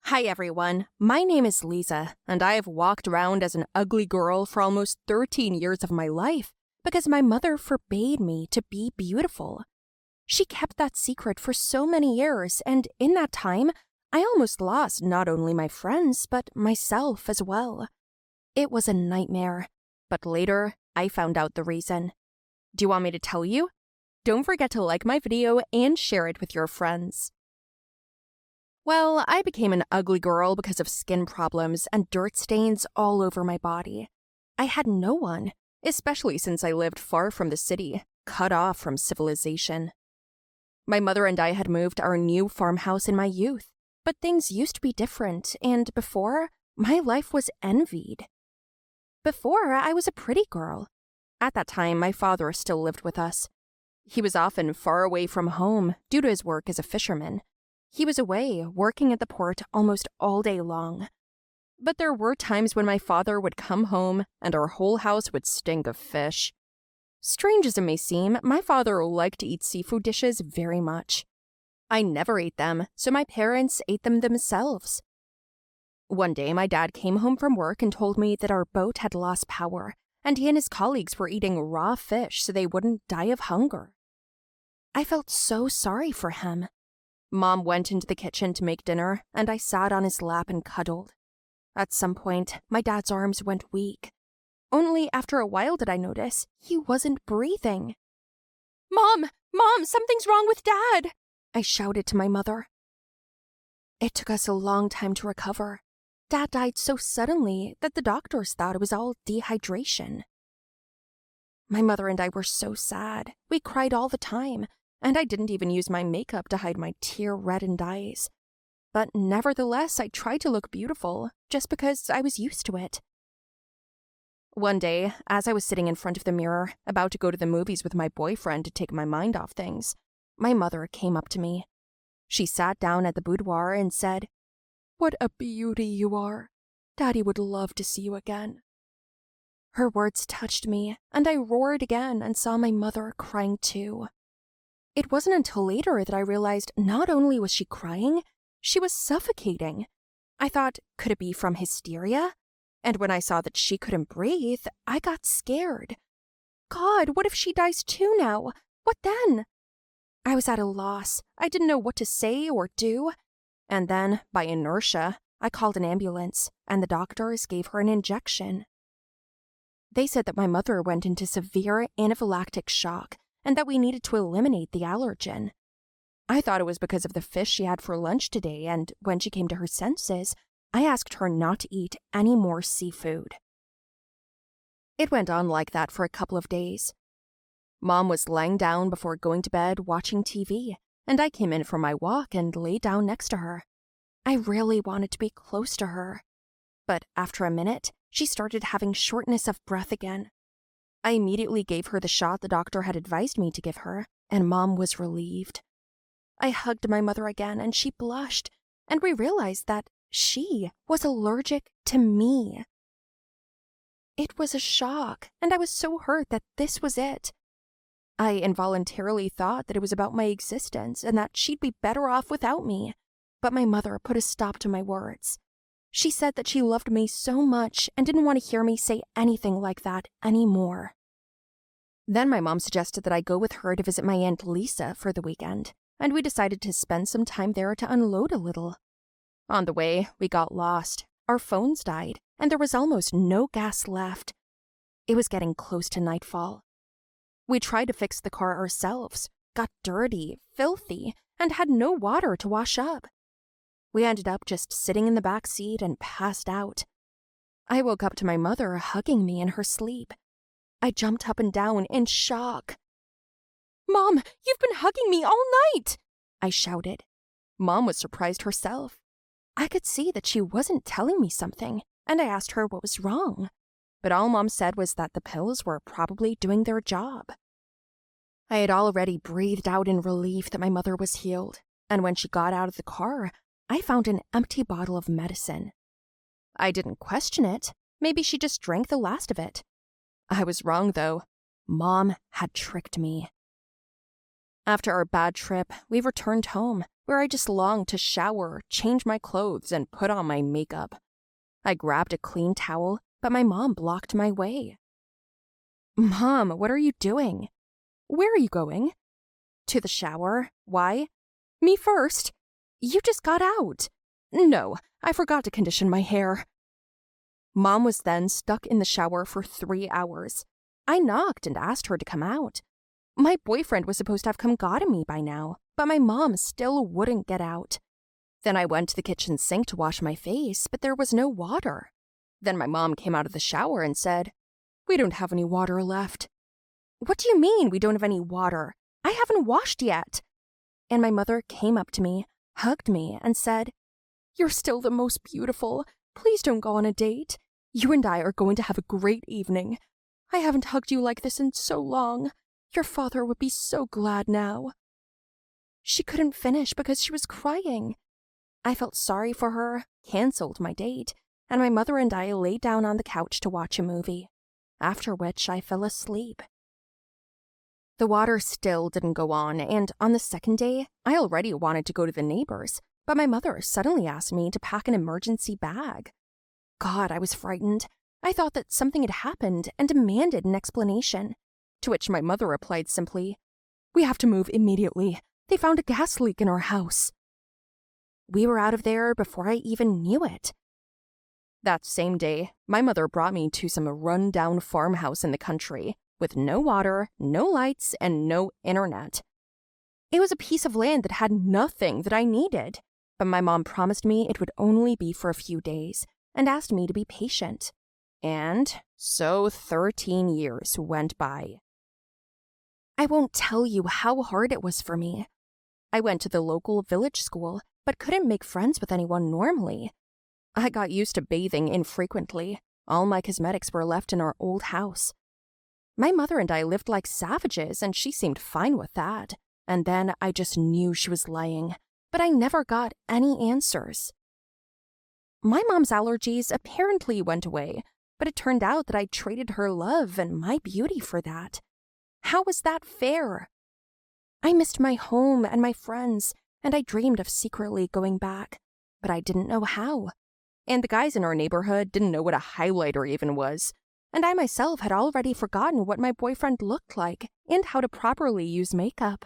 Hi everyone, my name is Liza, and I have walked around as an ugly girl for almost 13 years of my life because my mother forbade me to be beautiful. She kept that secret for so many years, and in that time, I almost lost not only my friends, but myself as well. It was a nightmare, but later, I found out the reason. Do you want me to tell you? Don't forget to like my video and share it with your friends. Well, I became an ugly girl because of skin problems and dirt stains all over my body. I had no one, especially since I lived far from the city, cut off from civilization. My mother and I had moved our new farmhouse in my youth, but things used to be different, and before, my life was envied. Before, I was a pretty girl. At that time, my father still lived with us. He was often far away from home due to his work as a fisherman. He was away, working at the port almost all day long. But there were times when my father would come home and our whole house would stink of fish. Strange as it may seem, my father liked to eat seafood dishes very much. I never ate them, so my parents ate them themselves. One day, my dad came home from work and told me that our boat had lost power, and he and his colleagues were eating raw fish so they wouldn't die of hunger. I felt so sorry for him. Mom went into the kitchen to make dinner, and I sat on his lap and cuddled. At some point, my dad's arms went weak. Only after a while did I notice he wasn't breathing. Mom, something's wrong with Dad! I shouted to my mother. It took us a long time to recover. Dad died so suddenly that the doctors thought it was all dehydration. My mother and I were so sad. We cried all the time, and I didn't even use my makeup to hide my tear-reddened eyes. But nevertheless, I tried to look beautiful, just because I was used to it. One day, as I was sitting in front of the mirror, about to go to the movies with my boyfriend to take my mind off things, my mother came up to me. She sat down at the boudoir and said, "What a beauty you are. Daddy would love to see you again." Her words touched me, and I roared again and saw my mother crying too. It wasn't until later that I realized not only was she crying, she was suffocating. I thought, could it be from hysteria? And when I saw that she couldn't breathe, I got scared. God, what if she dies too now? What then? I was at a loss. I didn't know what to say or do. And then, by inertia, I called an ambulance, and the doctors gave her an injection. They said that my mother went into severe anaphylactic shock, and that we needed to eliminate the allergen. I thought it was because of the fish she had for lunch today, and when she came to her senses, I asked her not to eat any more seafood. It went on like that for a couple of days. Mom was lying down before going to bed watching TV, and I came in from my walk and lay down next to her. I really wanted to be close to her. But after a minute, she started having shortness of breath again. I immediately gave her the shot the doctor had advised me to give her, and Mom was relieved. I hugged my mother again, and she blushed, and we realized that she was allergic to me. It was a shock, and I was so hurt that this was it. I involuntarily thought that it was about my existence and that she'd be better off without me, but my mother put a stop to my words. She said that she loved me so much and didn't want to hear me say anything like that anymore. Then my mom suggested that I go with her to visit my Aunt Lisa for the weekend, and we decided to spend some time there to unload a little. On the way, we got lost, our phones died, and there was almost no gas left. It was getting close to nightfall. We tried to fix the car ourselves, got dirty, filthy, and had no water to wash up. We ended up just sitting in the back seat and passed out. I woke up to my mother hugging me in her sleep. I jumped up and down in shock. "Mom, you've been hugging me all night!" I shouted. Mom was surprised herself. I could see that she wasn't telling me something, and I asked her what was wrong. But all Mom said was that the pills were probably doing their job. I had already breathed out in relief that my mother was healed, and when she got out of the car, I found an empty bottle of medicine. I didn't question it. Maybe she just drank the last of it. I was wrong, though. Mom had tricked me. After our bad trip, we returned home, where I just longed to shower, change my clothes, and put on my makeup. I grabbed a clean towel, but my mom blocked my way. "Mom, what are you doing?" "Where are you going?" "To the shower. Why?" "Me first." "You just got out." "No, I forgot to condition my hair." Mom was then stuck in the shower for 3 hours. I knocked and asked her to come out. My boyfriend was supposed to have come gotten me by now, but my mom still wouldn't get out. Then I went to the kitchen sink to wash my face, but there was no water. Then my mom came out of the shower and said, "We don't have any water left." "What do you mean we don't have any water? I haven't washed yet." And my mother came up to me, hugged me, and said, "You're still the most beautiful. Please don't go on a date. You and I are going to have a great evening. I haven't hugged you like this in so long. Your father would be so glad now." She couldn't finish because she was crying. I felt sorry for her, canceled my date, and my mother and I lay down on the couch to watch a movie, after which I fell asleep. The water still didn't go on, and on the second day, I already wanted to go to the neighbors, but my mother suddenly asked me to pack an emergency bag. God, I was frightened. I thought that something had happened and demanded an explanation, to which my mother replied simply, "We have to move immediately. They found a gas leak in our house." We were out of there before I even knew it. That same day, my mother brought me to some run-down farmhouse in the country, with no water, no lights, and no internet. It was a piece of land that had nothing that I needed, but my mom promised me it would only be for a few days, and asked me to be patient. And so 13 years went by. I won't tell you how hard it was for me. I went to the local village school, but couldn't make friends with anyone normally. I got used to bathing infrequently. All my cosmetics were left in our old house. My mother and I lived like savages, and she seemed fine with that. And then I just knew she was lying, but I never got any answers. My mom's allergies apparently went away, but it turned out that I traded her love and my beauty for that. How was that fair? I missed my home and my friends, and I dreamed of secretly going back, but I didn't know how. And the guys in our neighborhood didn't know what a highlighter even was, and I myself had already forgotten what my boyfriend looked like and how to properly use makeup.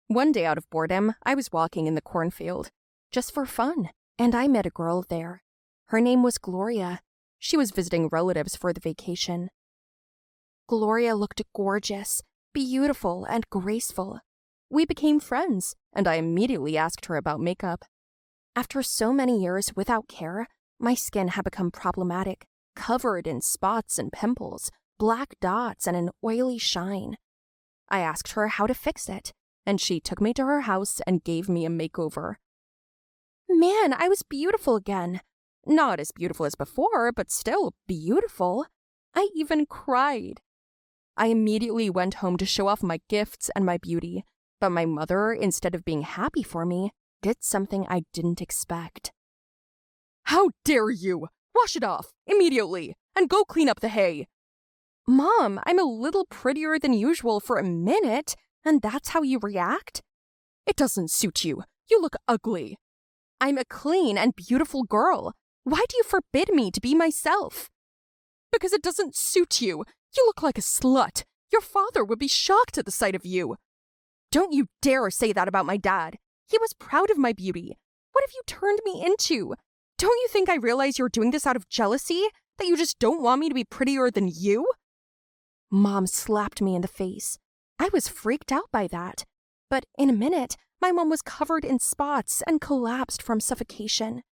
One day out of boredom, I was walking in the cornfield, just for fun, and I met a girl there. Her name was Gloria. She was visiting relatives for the vacation. Gloria looked gorgeous, beautiful, and graceful. We became friends, and I immediately asked her about makeup. After so many years without care, my skin had become problematic, covered in spots and pimples, black dots, and an oily shine. I asked her how to fix it, and she took me to her house and gave me a makeover. Man, I was beautiful again. Not as beautiful as before, but still beautiful. I even cried. I immediately went home to show off my gifts and my beauty, but my mother, instead of being happy for me, did something I didn't expect. "How dare you! Wash it off, immediately, and go clean up the hay." "Mom, I'm a little prettier than usual for a minute, and that's how you react?" "It doesn't suit you. You look ugly." "I'm a clean and beautiful girl. Why do you forbid me to be myself?" "Because it doesn't suit you. You look like a slut. Your father would be shocked at the sight of you." "Don't you dare say that about my dad. He was proud of my beauty. What have you turned me into? Don't you think I realize you're doing this out of jealousy? That you just don't want me to be prettier than you?" Mom slapped me in the face. I was freaked out by that. But in a minute, my mom was covered in spots and collapsed from suffocation.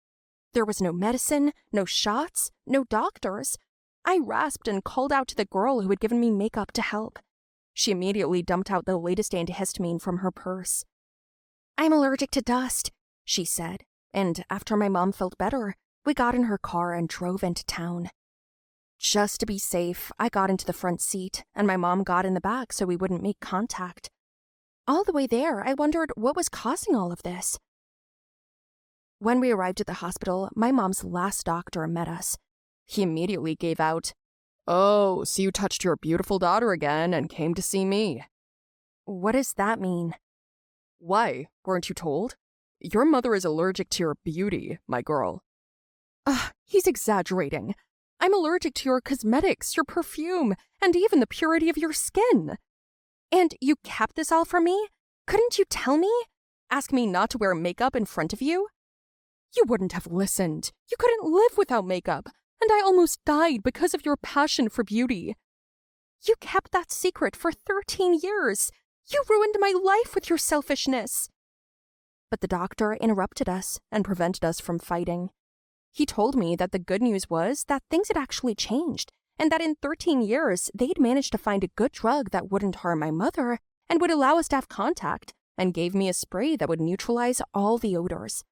There was no medicine, no shots, no doctors. I rasped and called out to the girl who had given me makeup to help. She immediately dumped out the latest antihistamine from her purse. "I'm allergic to dust," she said, and after my mom felt better, we got in her car and drove into town. Just to be safe, I got into the front seat, and my mom got in the back so we wouldn't make contact. All the way there, I wondered what was causing all of this. When we arrived at the hospital, my mom's last doctor met us. He immediately gave out, "Oh, so you touched your beautiful daughter again and came to see me." "What does that mean?" Why? Weren't you told? Your mother is allergic to your beauty, my girl. He's exaggerating. I'm allergic to your cosmetics, your perfume, and even the purity of your skin. And you kept this all from me? Couldn't you tell me? Ask me not to wear makeup in front of you? You wouldn't have listened. You couldn't live without makeup, and I almost died because of your passion for beauty. You kept that secret for 13 years. You ruined my life with your selfishness. But the doctor interrupted us and prevented us from fighting. He told me that the good news was that things had actually changed, and that in 13 years they'd managed to find a good drug that wouldn't harm my mother and would allow us to have contact, and gave me a spray that would neutralize all the odors.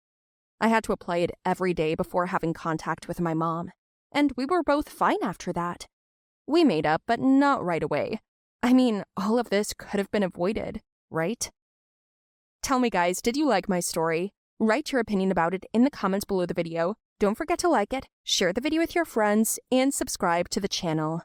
I had to apply it every day before having contact with my mom, and we were both fine after that. We made up, but not right away. I mean, all of this could have been avoided, right? Tell me, guys, did you like my story? Write your opinion about it in the comments below the video. Don't forget to like it, share the video with your friends, and subscribe to the channel.